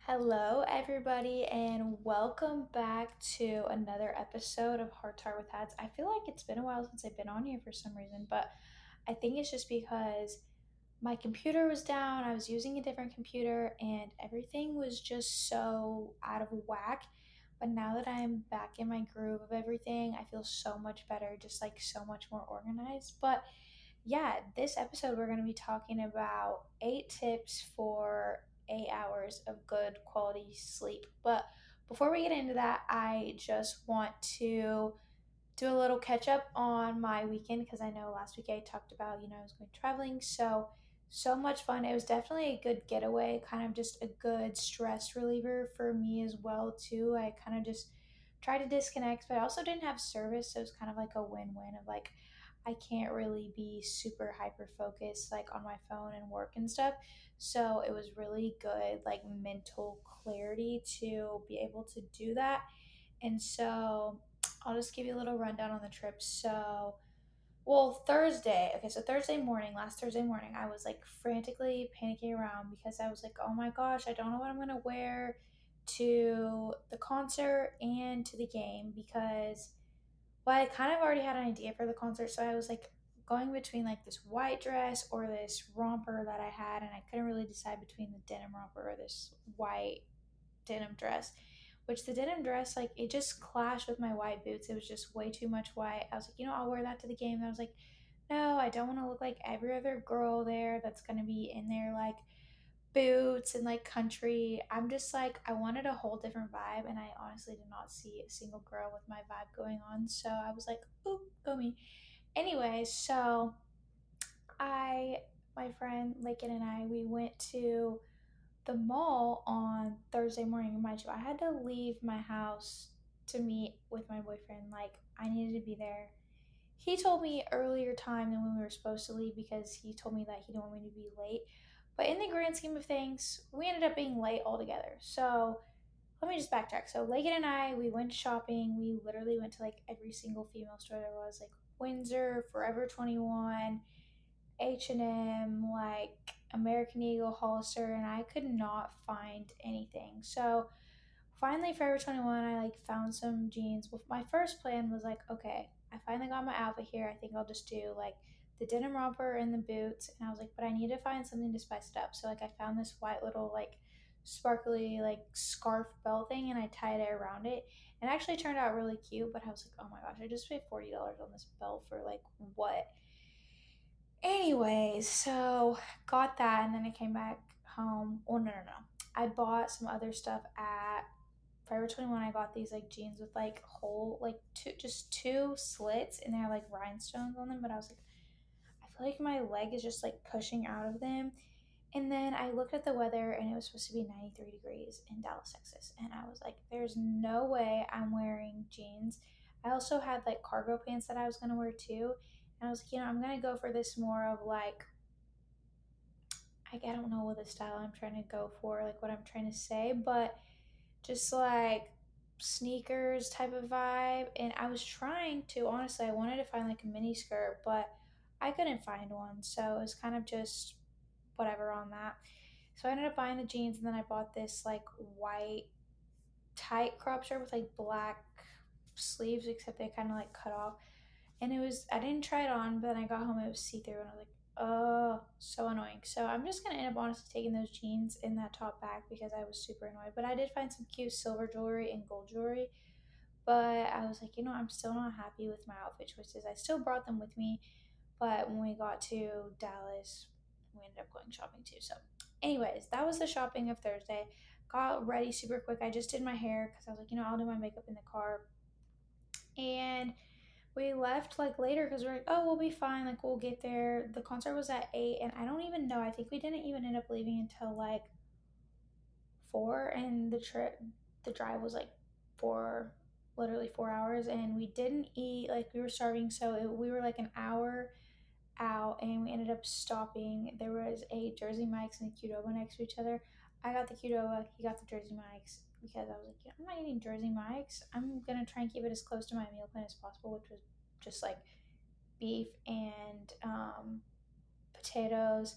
Hello, everybody, and welcome back to another episode of Heart to Heart with Hats. I feel like it's been a while since I've been on here for some reason, but I think it's just because my computer was down. I was using a different computer, and everything was just so out of whack. But now that I'm back in my groove of everything, I feel so much better, just like so much more organized. But yeah, this episode we're going to be talking about 8 tips for 8 hours of good quality sleep. But before we get into that, I just want to do a little catch up on my weekend because I know last week I talked about, I was going traveling. So much fun. It was definitely a good getaway, kind of just a good stress reliever for me as well too. I kind of just tried to disconnect, but I also didn't have service, so it was kind of like a win-win of like I can't really be super hyper focused like on my phone and work and stuff. So it was really good like mental clarity to be able to do that. And so I'll just give you a little rundown on the trip. Thursday, okay, so last Thursday morning, I was like frantically panicking around because I was like, oh my gosh, I don't know what I'm gonna wear to the concert and to the game because, well, I kind of already had an idea for the concert, so I was like going between like this white dress or this romper that I had, and I couldn't really decide between the denim romper or this white denim dress, which the denim dress, like, it just clashed with my white boots. It was just way too much white. I was like, I'll wear that to the game. And I was like, no, I don't want to look like every other girl there that's going to be in their like boots and like country. I'm just like, I wanted a whole different vibe. And I honestly did not see a single girl with my vibe going on. So I was like, oop, go me. Anyway, so my friend Lakin and I, we went to the mall on Thursday morning. Mind you, I had to leave my house to meet with my boyfriend. Like, I needed to be there. He told me earlier time than when we were supposed to leave because he told me that he didn't want me to be late. But in the grand scheme of things, we ended up being late altogether. So let me just backtrack. So Lakin and I, we went shopping. We literally went to like every single female store there was, like Windsor, Forever 21, H&M, like American Eagle, Hollister, and I could not find anything. So finally, Forever 21, I like found some jeans. Well, my first plan was like, okay, I finally got my outfit here. I think I'll just do like the denim romper and the boots. And I was like, but I need to find something to spice it up. So like I found this white little like sparkly like scarf belt thing and I tied it around it. And it actually turned out really cute, but I was like, oh my gosh, I just paid $40 on this belt for like what? Anyways, so got that and then I came back home. Oh no. I bought some other stuff at Forever 21. I got these like jeans with like hole like two slits and they have like rhinestones on them, but I was like, I feel like my leg is just like pushing out of them. And then I looked at the weather and it was supposed to be 93 degrees in Dallas, Texas. And I was like, there's no way I'm wearing jeans. I also had like cargo pants that I was gonna wear too. And I was like, I'm gonna go for this more of like, I don't know what the style I'm trying to go for, like what I'm trying to say, but just like sneakers type of vibe. And I was trying to, honestly, I wanted to find like a mini skirt, but I couldn't find one. So it was kind of just whatever on that. So I ended up buying the jeans and then I bought this like white tight crop shirt with like black sleeves, except they kind of like cut off. And I didn't try it on, but then I got home, it was see through, and I was like, oh, so annoying. So I'm just gonna end up honestly taking those jeans and that top back because I was super annoyed. But I did find some cute silver jewelry and gold jewelry. But I was like, I'm still not happy with my outfit choices. I still brought them with me, but when we got to Dallas, we ended up going shopping too. So, anyways, that was the shopping of Thursday. Got ready super quick. I just did my hair because I was like, I'll do my makeup in the car. And we left like later because we're like, oh, we'll be fine. Like, we'll get there. The concert was at 8, and I don't even know. I think we didn't even end up leaving until like 4, and the drive was like literally 4 hours. And we didn't eat, like, we were starving. So we were like an hour out, and we ended up stopping. There was a Jersey Mike's and a Qdoba next to each other. I got the Qdoba, he got the Jersey Mike's because I was like, I'm not eating Jersey Mike's. I'm gonna try and keep it as close to my meal plan as possible, which was just like beef and potatoes,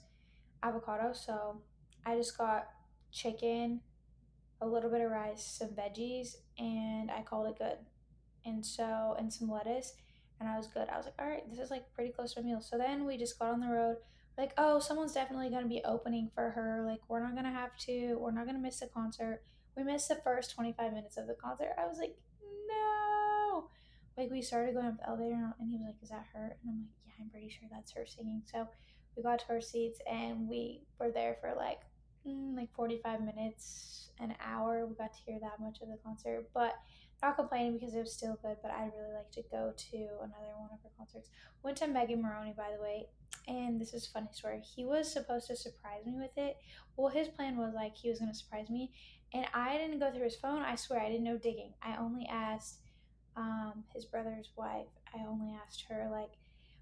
avocado. So I just got chicken, a little bit of rice, some veggies, and I called it good. And some lettuce, and I was good. I was like, all right, this is like pretty close to a meal. So then we just got on the road. Like, oh, someone's definitely gonna be opening for her. Like, we're not gonna have to. We're not gonna miss the concert. We missed the first 25 minutes of the concert. I was like, no. Like, we started going up the elevator, and he was like, is that her? And I'm like, yeah, I'm pretty sure that's her singing. So we got to our seats, and we were there for like 45 minutes, an hour. We got to hear that much of the concert, but not complaining because it was still good. But I'd really like to go to another one of her concerts. Went to Megan Maroney, by the way, and this is a funny story. He was supposed to surprise me with it. Well, his plan was like he was going to surprise me, and I didn't go through his phone. I swear I didn't know digging. I only asked his brother's wife. I only asked her, like,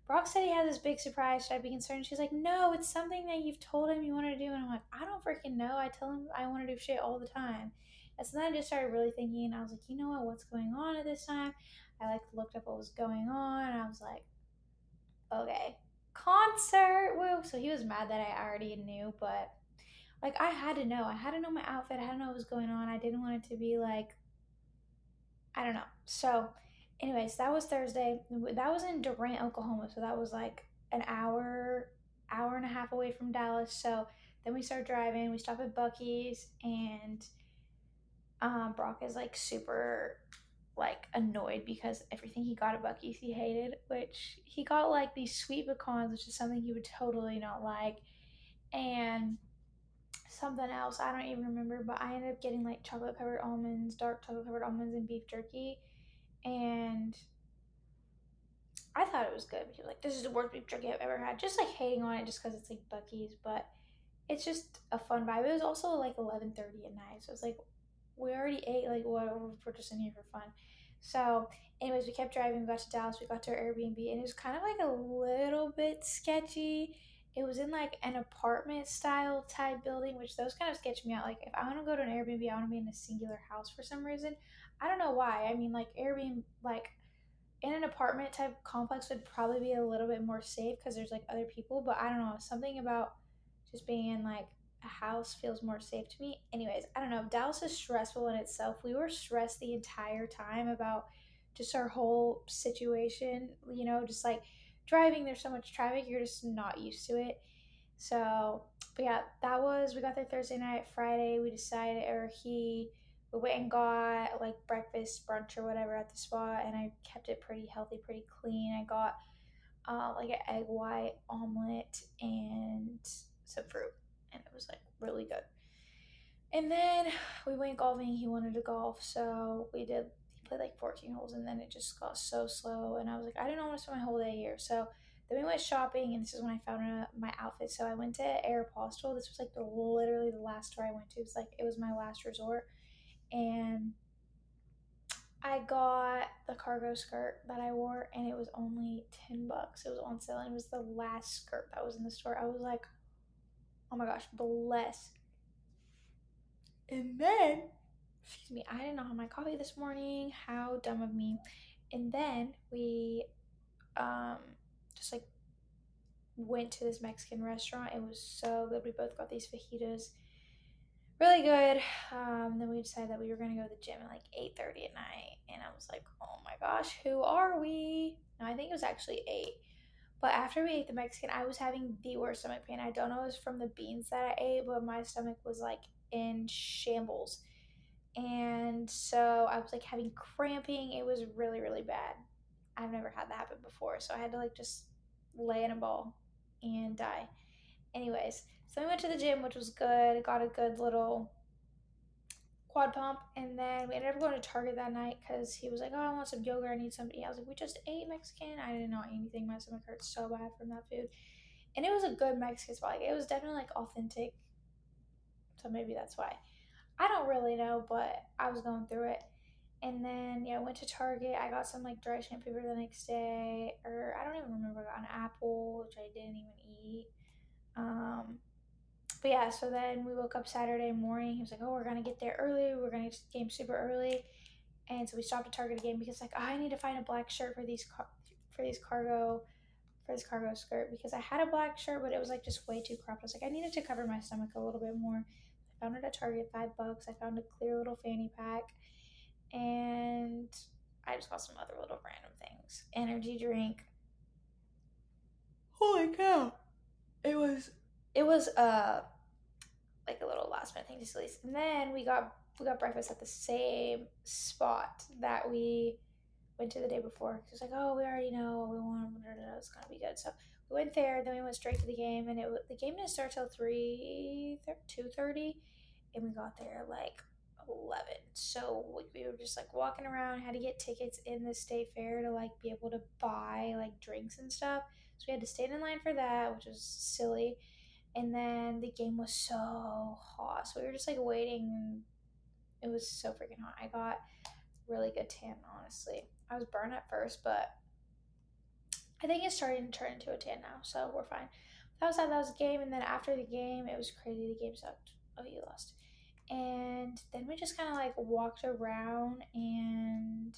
Brock said he has this big surprise. Should I be concerned? She's like, no, it's something that you've told him you want to do. And I'm like, I don't freaking know. I tell him I want to do shit all the time. And so then I just started really thinking. I was like, you know what? What's going on at this time? I like looked up what was going on. And I was like, okay, concert. Woo. So he was mad that I already knew, but like I had to know. I had to know my outfit. I had to know what was going on. I didn't want it to be like I don't know. So, anyways, that was Thursday. That was in Durant, Oklahoma. So that was like an hour and a half away from Dallas. So then we start driving. We stop at Bucky's, and Brock is like super like annoyed because everything he got at Bucky's he hated. Which he got like these sweet pecans, which is something he would totally not like, and something else I don't even remember. But I ended up getting like chocolate covered almonds, dark chocolate covered almonds, and beef jerky, and I thought it was good because like this is the worst beef jerky I've ever had. Just like hating on it just because it's like Bucky's, but it's just a fun vibe. It was also like 11:30 at night, so it's like we already ate. Like whatever, we're just in here for fun. So, anyways, we kept driving. We got to Dallas. We got to our Airbnb, and it was kind of like a little bit sketchy. It was in like an apartment style type building, which those kind of sketch me out. Like if I want to go to an Airbnb, I want to be in a singular house for some reason. I don't know why. I mean, like Airbnb, like in an apartment type complex would probably be a little bit more safe because there's like other people, but I don't know, something about just being in like a house feels more safe to me. Anyways, I don't know, Dallas is stressful in itself. We were stressed the entire time about just our whole situation, just like driving, there's so much traffic, you're just not used to it. So, but yeah, we got there Thursday night. Friday, we decided, or we went and got like breakfast, brunch, or whatever at the spot, and I kept it pretty healthy, pretty clean. I got like an egg white omelet and some fruit, and it was like really good. And then we went golfing. He wanted to golf, so we did. He played like 14 holes, and then it just got so slow. And I was like, I didn't want to spend my whole day here. So then we went shopping, and this is when I found my outfit. So I went to Aeropostale. This was like literally the last store I went to. It was my last resort, and I got the cargo skirt that I wore, and it was only $10. It was on sale, and it was the last skirt that was in the store. I was like, oh my gosh, bless. And then, excuse me, I did not have my coffee this morning. How dumb of me. And then we um just like went to this Mexican restaurant. It was so good. We both got these fajitas. Really good. Then we decided that we were gonna go to the gym at like 8:30 at night, and I was like, "Oh my gosh, who are we?" No, I think it was actually 8. But after we ate the Mexican, I was having the worst stomach pain. I don't know if it was from the beans that I ate, but my stomach was like in shambles. And so I was like having cramping. It was really, really bad. I've never had that happen before. So I had to like just lay in a ball and die. Anyways, so we went to the gym, which was good. Got a good little quad pump. And then we ended up going to Target that night because he was like, oh, I want some yogurt. I need something. I was like, we just ate Mexican. I did not eat anything. My stomach hurt so bad from that food. And it was a good Mexican spot. Like, it was definitely like authentic. So maybe that's why. I don't really know, but I was going through it. And then yeah, I went to Target. I got some like dry shampoo for the next day, or I don't even remember. I got an apple, which I didn't even eat. Um, but yeah, so then we woke up Saturday morning. He was like, "Oh, we're gonna get there early. We're gonna get to the game super early." And so we stopped at Target again because like, oh, I need to find a black shirt for these cargo for this cargo skirt because I had a black shirt, but it was like just way too cropped. I was like, I needed to cover my stomach a little bit more. Found it at Target, $5. I found a clear little fanny pack, and I just got some other little random things. Energy drink. Holy cow! It was like a little last minute thing to release. And then we got breakfast at the same spot that we went to the day before. She was like, "Oh, we already know what we want. It's gonna be good." So we went there. Then we went straight to the game, and the game didn't start till 2:30, and we got there like 11. So we were just like walking around. Had to get tickets in the state fair to like be able to buy like drinks and stuff. So we had to stand in line for that, which was silly. And then the game was so hot, so we were just like waiting. It was so freaking hot. I got really good tan, honestly. I was burned at first, but I think it's starting to turn into a tan now, so we're fine. That was how that was the game, and then after the game, it was crazy. The game sucked. Oh, you lost. And then we just kind of like walked around, and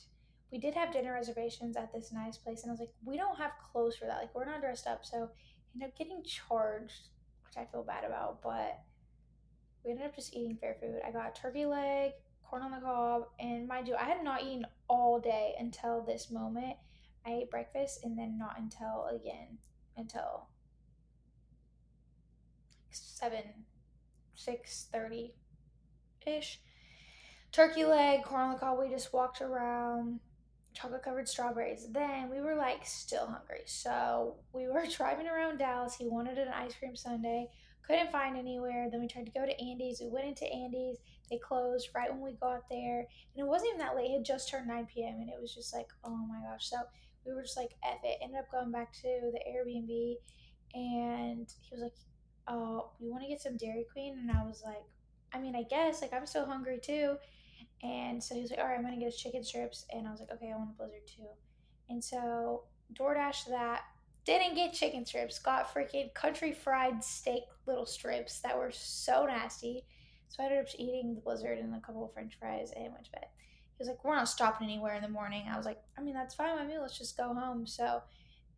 we did have dinner reservations at this nice place, and I was like, we don't have clothes for that. Like, we're not dressed up, so I ended up getting charged, which I feel bad about, but we ended up just eating fair food. I got turkey leg, corn on the cob, and mind you, I had not eaten all day until this moment. I ate breakfast and then not until 7, 6:30 ish. Turkey leg, corn on the cob. We just walked around, chocolate covered strawberries. Then we were like still hungry. So we were driving around Dallas. He wanted an ice cream sundae. Couldn't find anywhere. Then we tried to go to Andy's. We went into Andy's. They closed right when we got there. And it wasn't even that late. It had just turned 9 p.m. And it was just like, oh my gosh. So we were just like, F it. Ended up going back to the Airbnb. And he was like, oh, you want to get some Dairy Queen? And I was like, I mean, I guess. Like, I'm still hungry too. And so he was like, all right, I'm going to get us chicken strips. And I was like, okay, I want a blizzard too. And so DoorDash that. Didn't get chicken strips. Got freaking country fried steak little strips that were so nasty. So I ended up just eating the blizzard and a couple of french fries and went to bed. He was like, we're not stopping anywhere in the morning. I was like, I mean, that's fine with me. Let's just go home. So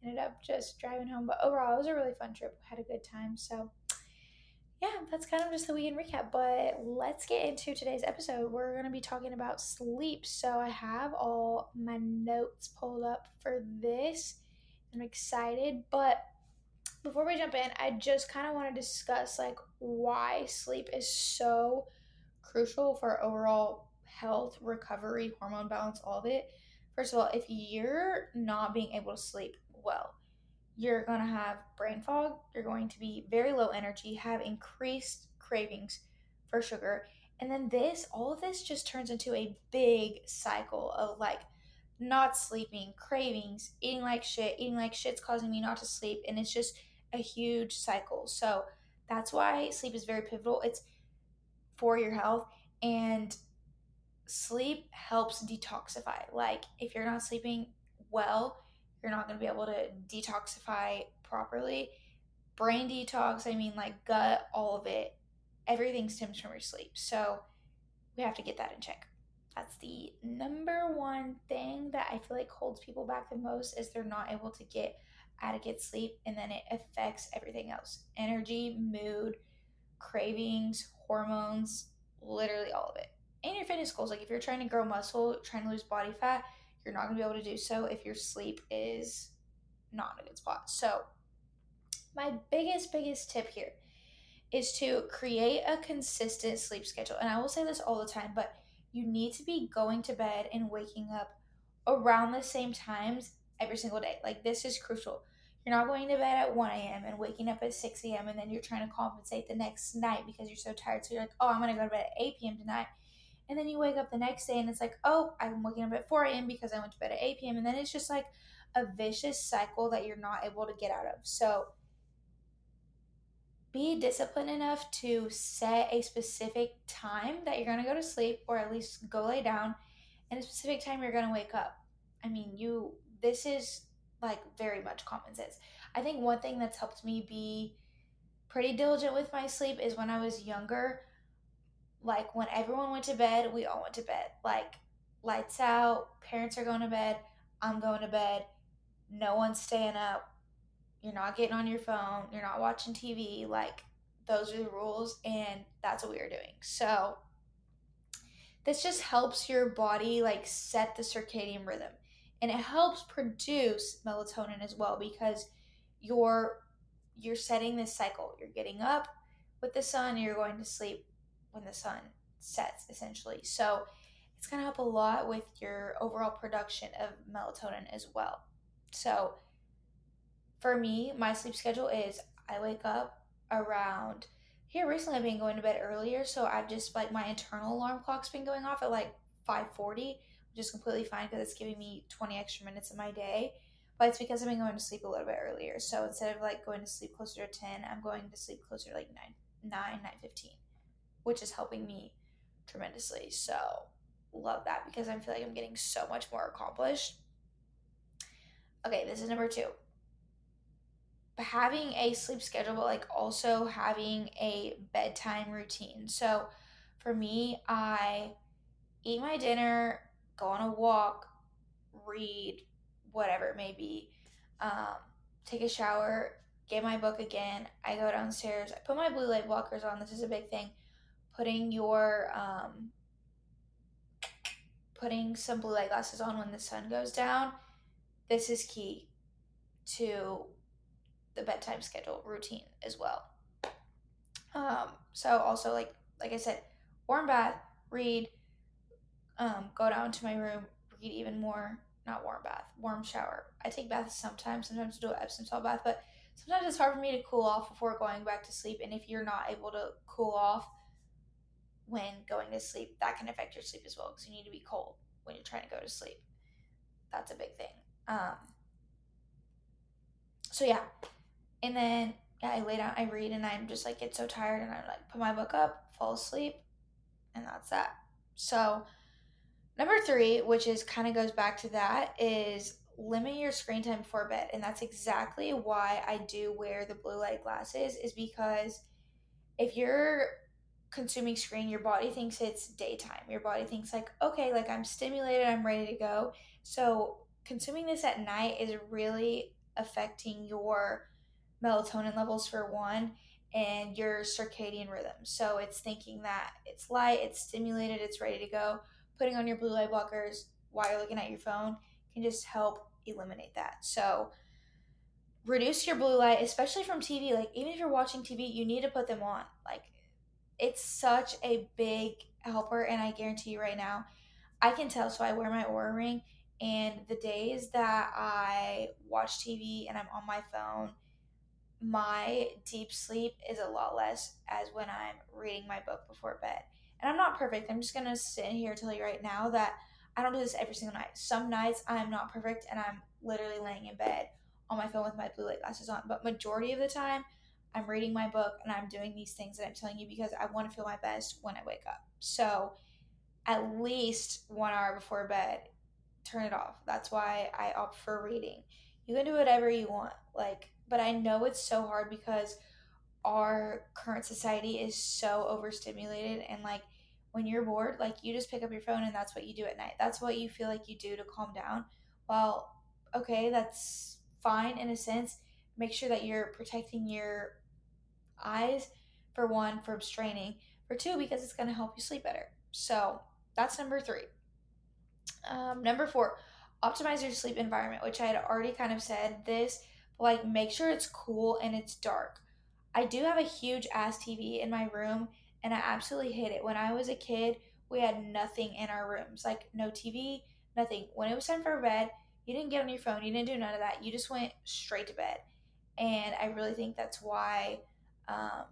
ended up just driving home. But overall, it was a really fun trip. Had a good time. So yeah, that's kind of just the weekend recap. But let's get into today's episode. We're going to be talking about sleep. So I have all my notes pulled up for this. I'm excited. But before we jump in, I just kind of want to discuss like why sleep is so crucial for overall health, recovery, hormone balance, all of it. First of all, if you're not being able to sleep well, you're going to have brain fog, you're going to be very low energy, have increased cravings for sugar. And then all of this just turns into a big cycle of like not sleeping, cravings, eating like shit's causing me not to sleep. And it's just a huge cycle. So that's why sleep is very pivotal. It's for your health. And sleep helps detoxify. Like if you're not sleeping well, you're not going to be able to detoxify properly. Brain detox, I mean like gut, all of it. Everything stems from your sleep. So we have to get that in check. That's the number one thing that I feel like holds people back the most is they're not able to get adequate sleep, and then it affects everything else. Energy, mood, cravings, hormones, literally all of it. And your fitness goals. Like if you're trying to grow muscle, trying to lose body fat, you're not going to be able to do so if your sleep is not in a good spot. So, my biggest tip here is to create a consistent sleep schedule. And I will say this all the time, but you need to be going to bed and waking up around the same times every single day. Like this is crucial. You're not going to bed at 1 a.m. and waking up at 6 a.m. and then you're trying to compensate the next night because you're so tired. So you're like, oh, I'm going to go to bed at 8 p.m. tonight. And then you wake up the next day and it's like, oh, I'm waking up at 4 a.m. because I went to bed at 8 p.m. And then it's just like a vicious cycle that you're not able to get out of. So be disciplined enough to set a specific time that you're going to go to sleep or at least go lay down and a specific time you're going to wake up. I mean, this is like very much common sense. I think one thing that's helped me be pretty diligent with my sleep is when I was younger, like when everyone went to bed, we all went to bed. Like lights out, parents are going to bed, I'm going to bed, no one's staying up, you're not getting on your phone, you're not watching TV. Like those are the rules, and that's what we are doing. So this just helps your body like set the circadian rhythm, and it helps produce melatonin as well, because you're you're setting this cycle. You're getting up with the sun and you're going to sleep when the sun sets, essentially. So it's going to help a lot with your overall production of melatonin as well. So for me, my sleep schedule is I wake up around, here recently I've been going to bed earlier, so I've just like my internal alarm clock's been going off at like 5:40, which is completely fine because it's giving me 20 extra minutes of my day. But it's because I've been going to sleep a little bit earlier. So instead of like going to sleep closer to 10, I'm going to sleep closer to like 9:15, which is helping me tremendously. So love that because I feel like I'm getting so much more accomplished. Okay, this is number two. Having a sleep schedule, but like also having a bedtime routine. So for me, I eat my dinner, go on a walk, read, whatever it may be, um, take a shower, get my book again. I go downstairs, I put my blue light blockers on. This is a big thing. Putting your putting some blue light glasses on when the sun goes down. This is key to the bedtime schedule routine as well. So also like I said, warm bath, read, go down to my room, read even more. Not warm bath, warm shower. I take baths sometimes. Sometimes I do an Epsom salt bath, but sometimes it's hard for me to cool off before going back to sleep. And if you're not able to cool off when going to sleep, that can affect your sleep as well because you need to be cold when you're trying to go to sleep. That's a big thing. Um, so yeah, and then yeah, I lay down, I read, and I'm just like get so tired, and I like put my book up, fall asleep, and that's that. So number three, which is kind of goes back to that, is limit your screen time before bed, and that's exactly why I do wear the blue light glasses. Is because if you're consuming screen, your body thinks it's daytime. Your body thinks like, okay, like I'm stimulated, I'm ready to go. So consuming this at night is really affecting your melatonin levels for one, and your circadian rhythm. So it's thinking that it's light, it's stimulated, it's ready to go. Putting on your blue light blockers while you're looking at your phone can just help eliminate that. So reduce your blue light, especially from TV. Like even if you're watching TV, you need to put them on. Like it's such a big helper, and I guarantee you right now, I can tell. So I wear my Aura ring, and the days that I watch TV and I'm on my phone, my deep sleep is a lot less as when I'm reading my book before bed. And I'm not perfect. I'm just gonna sit here and tell you right now that I don't do this every single night. Some nights I'm not perfect and I'm literally laying in bed on my phone with my blue light glasses on. But majority of the time, I'm reading my book and I'm doing these things that I'm telling you because I want to feel my best when I wake up. So at least 1 hour before bed, turn it off. That's why I opt for reading. You can do whatever you want, like, but I know it's so hard because our current society is so overstimulated, and like when you're bored, like you just pick up your phone and that's what you do at night. That's what you feel like you do to calm down. Well, okay, that's fine in a sense. Make sure that you're protecting your eyes, for one, from straining, for two, because it's going to help you sleep better. So that's number three. Number four, optimize your sleep environment, which I had already kind of said this, but like make sure it's cool and it's dark. I do have a huge ass TV in my room, and I absolutely hate it. When I was a kid, we had nothing in our rooms, like no TV, nothing. When it was time for bed, you didn't get on your phone, you didn't do none of that. You just went straight to bed. And I really think that's why um,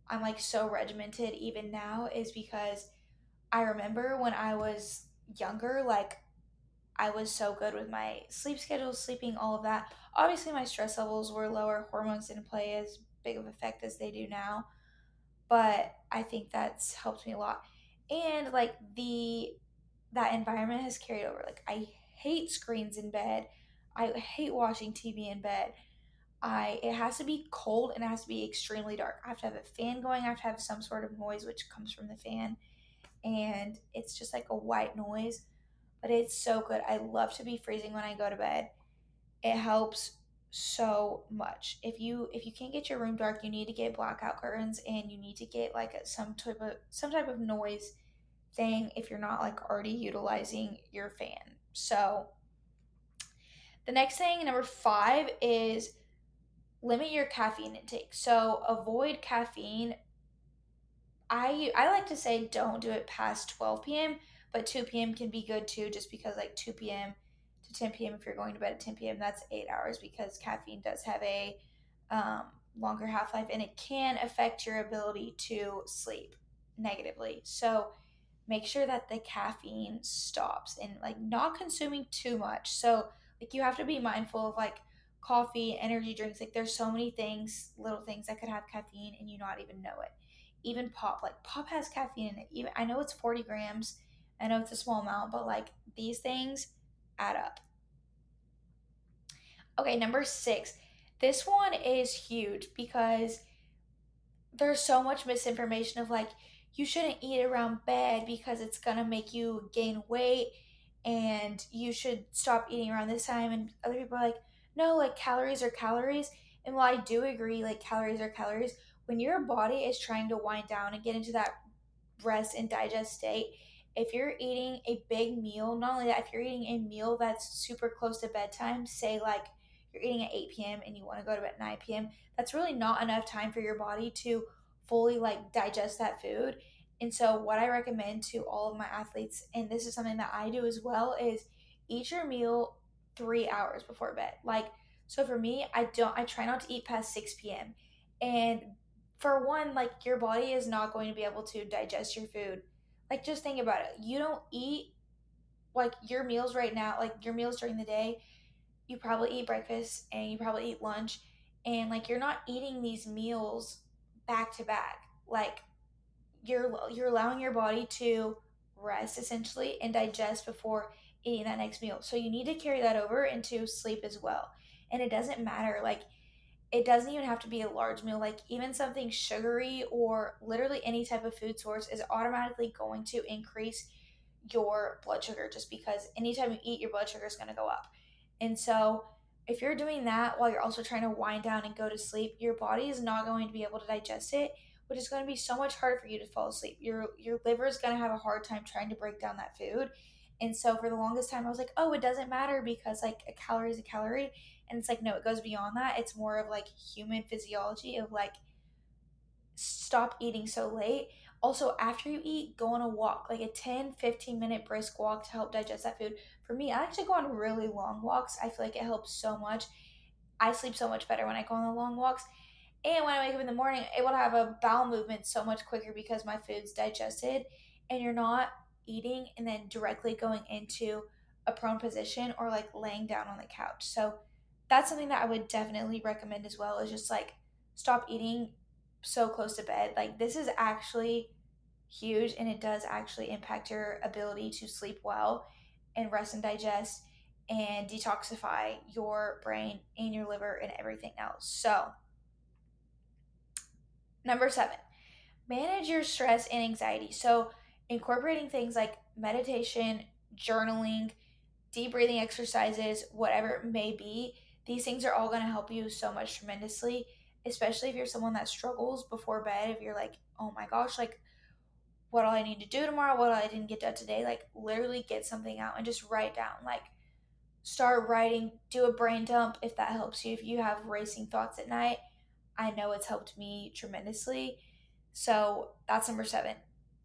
I'm like so regimented even now, is because I remember when I was younger, like I was so good with my sleep schedule, sleeping, all of that. Obviously, my stress levels were lower. Hormones didn't play as big of effect as they do now, but I think that's helped me a lot. And like that environment has carried over. Like I hate screens in bed. I hate watching TV in bed. I It has to be cold and it has to be extremely dark. I have to have a fan going. I have to have some sort of noise which comes from the fan, and it's just like a white noise, but it's so good. I love to be freezing when I go to bed. It helps so much. If you can't get your room dark, you need to get blackout curtains, and you need to get like some type of noise thing if you're not like already utilizing your fan. So the next thing, number 5, is limit your caffeine intake. So avoid caffeine. I like to say don't do it past 12 p.m., but 2 p.m. can be good too, just because like 2 p.m. to 10 p.m., if you're going to bed at 10 p.m., that's 8 hours, because caffeine does have a um, longer half life, and it can affect your ability to sleep negatively. So make sure that the caffeine stops, and like not consuming too much. So like you have to be mindful of like coffee, energy drinks. Like there's so many things, little things that could have caffeine and you not even know it. Even pop, like pop has caffeine in it. Even I know it's 40 grams. I know it's a small amount, but like these things add up. Okay, number 6. This one is huge because there's so much misinformation of like you shouldn't eat around bed because it's gonna make you gain weight, and you should stop eating around this time. And other people are like, no, like calories are calories. And while I do agree, like calories are calories, when your body is trying to wind down and get into that rest and digest state, if you're eating a big meal, not only that, if you're eating a meal that's super close to bedtime, say like you're eating at 8 p.m. and you want to go to bed at 9 p.m., that's really not enough time for your body to fully like digest that food. And so what I recommend to all of my athletes, and this is something that I do as well, is eat your meal 3 hours before bed. Like, so for me, I try not to eat past 6 p.m. And for one, like your body is not going to be able to digest your food. Like just think about it. You don't eat like your meals right now, like your meals during the day, you probably eat breakfast and you probably eat lunch, and like you're not eating these meals back to back. Like you're allowing your body to rest essentially and digest before eating that next meal. So you need to carry that over into sleep as well. And it doesn't matter, like it doesn't even have to be a large meal. Like even something sugary or literally any type of food source is automatically going to increase your blood sugar, just because anytime you eat, your blood sugar is going to go up. And so if you're doing that while you're also trying to wind down and go to sleep, your body is not going to be able to digest it, which is going to be so much harder for you to fall asleep. Your liver is going to have a hard time trying to break down that food. And so for the longest time I was like, "Oh, it doesn't matter because like a calorie is a calorie." And it's like, no, it goes beyond that. It's more of like human physiology of like stop eating so late. Also, after you eat, go on a walk, like a 10-15 minute brisk walk to help digest that food. For me, I actually go on really long walks. I feel like it helps so much. I sleep so much better when I go on the long walks. And when I wake up in the morning, I'm able to have a bowel movement so much quicker because my food's digested, and you're not eating and then directly going into a prone position or like laying down on the couch. So that's something that I would definitely recommend as well, is just like stop eating so close to bed. Like this is actually huge, and it does actually impact your ability to sleep well and rest and digest and detoxify your brain and your liver and everything else. So, number 7, manage your stress and anxiety. So, incorporating things like meditation, journaling, deep breathing exercises, whatever it may be, these things are all going to help you so much tremendously, especially if you're someone that struggles before bed. If you're like, oh my gosh, like, what do I need to do tomorrow? What I didn't get done today? Like, literally get something out and just write down. Like, start writing, do a brain dump if that helps you. If you have racing thoughts at night, I know it's helped me tremendously. So that's number 7.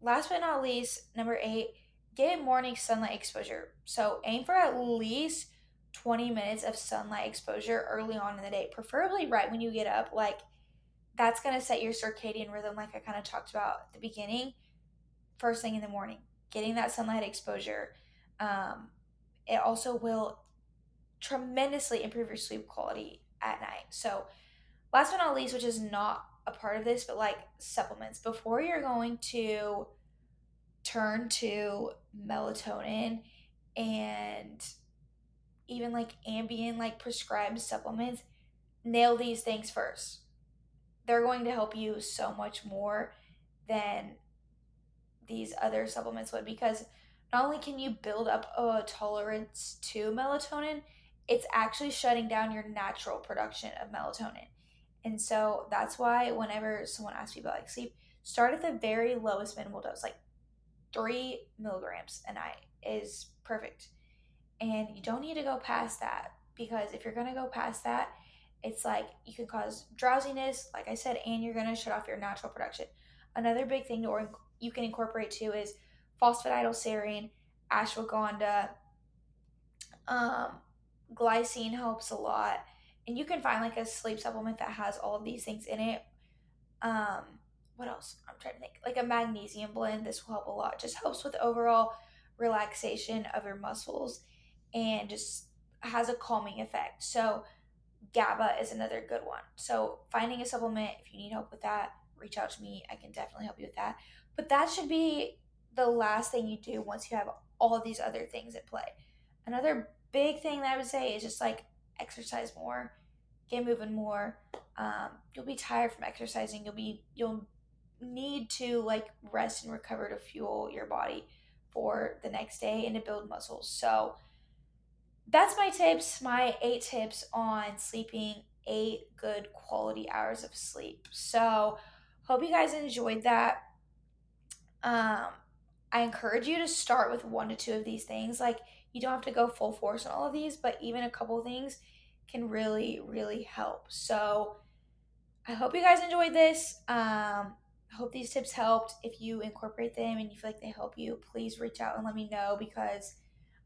Last but not least, number 8, get morning sunlight exposure. So aim for at least 20 minutes of sunlight exposure early on in the day, preferably right when you get up. Like that's going to set your circadian rhythm, like I kind of talked about at the beginning, first thing in the morning. Getting that sunlight exposure. Um, it also will tremendously improve your sleep quality at night. So last but not least, which is not a part of this, but like supplements. Before you're going to turn to melatonin and even like Ambien, like prescribed supplements, nail these things first. They're going to help you so much more than these other supplements would, because not only can you build up a tolerance to melatonin, it's actually shutting down your natural production of melatonin. And so that's why whenever someone asks me about like sleep, start at the very lowest minimal dose, like 3 milligrams a night is perfect. And you don't need to go past that, because if you're going to go past that, it's like you can cause drowsiness, like I said, and you're going to shut off your natural production. Another big thing you can incorporate too is phosphatidylserine, ashwagandha, um, glycine helps a lot. And you can find like a sleep supplement that has all of these things in it. um what else, I'm trying to think, like a magnesium blend. This will help a lot, just helps with overall relaxation of your muscles and just has a calming effect. So GABA is another good one. So finding a supplement, if you need help with that, reach out to me. I can definitely help you with that. But that should be the last thing you do once you have all of these other things at play. Another big thing that I would say is just like exercise more, get moving more. You'll be tired from exercising. You'll need to like rest and recover to fuel your body for the next day and to build muscles. So that's my tips, my 8 tips on sleeping 8 good quality hours of sleep. So hope you guys enjoyed that. um I encourage you to start with 1 to 2 of these things. Like, you don't have to go full force on all of these, but even a couple of things can really, really help. So I hope you guys enjoyed this. I hope these tips helped. If you incorporate them and you feel like they help you, please reach out and let me know, because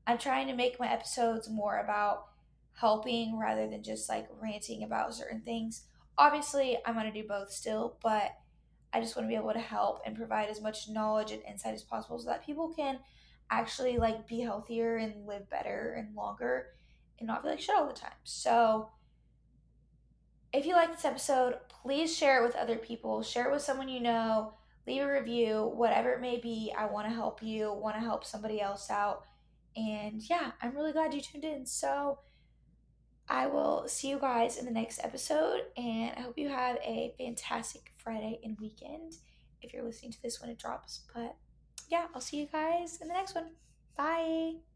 I'm trying to make my episodes more about helping rather than just like ranting about certain things. Obviously, I'm going to do both still, but I just want to be able to help and provide as much knowledge and insight as possible so that people can actually like be healthier and live better and longer and not feel like shit all the time. So, if you like this episode, please share it with other people. Share it with someone you know. Leave a review, whatever it may be. I want to help you, want to help somebody else out. And yeah, I'm really glad you tuned in. So I will see you guys in the next episode. And I hope you have a fantastic Friday and weekend if you're listening to this when it drops. But yeah, I'll see you guys in the next one. Bye.